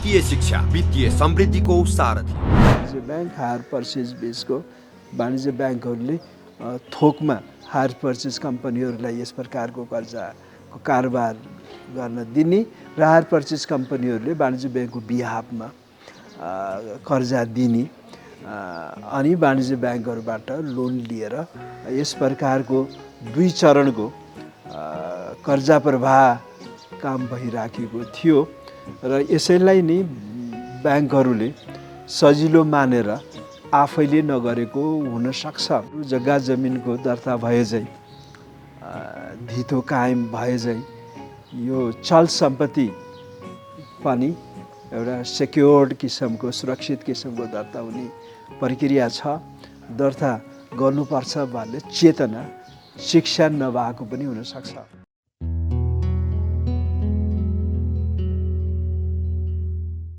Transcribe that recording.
वित्तीय शिक्षा, वित्तीय समृद्धिको सारथी। वाणिज्य बैंक हायर पर्चेज बेसको वाणिज्य ब्याङ्कहरूले थोकमा हायर पर्चेज कम्पनीहरूलाई यस प्रकारको कर्जाको कारोबार गर्न दिने र हायर पर्चेज कम्पनीहरूले वाणिज्य ब्याङ्कको बिहाफमा कर्जा दिने अनि वाणिज्य ब्याङ्कहरूबाट लोन लिएर यस प्रकारको 2 चरणको कर्जा प्रवाह काम भइराखेको थियो र यसैलाई नै ब्याङ्कहरूले सजिलो मानेर आफैले नगरेको हुन सक्छ। जग्गा जमिनको दर्ता भए झै धितो कायम भए झै यो चल सम्पत्ति पनि एउटा सेक्योर्ड किसिमको सुरक्षित किसिमको दर्ता हुने प्रक्रिया छ। दर्ता गर्नुपर्छ भन्ने चेतना शिक्षा नभएको पनि हुन सक्छ।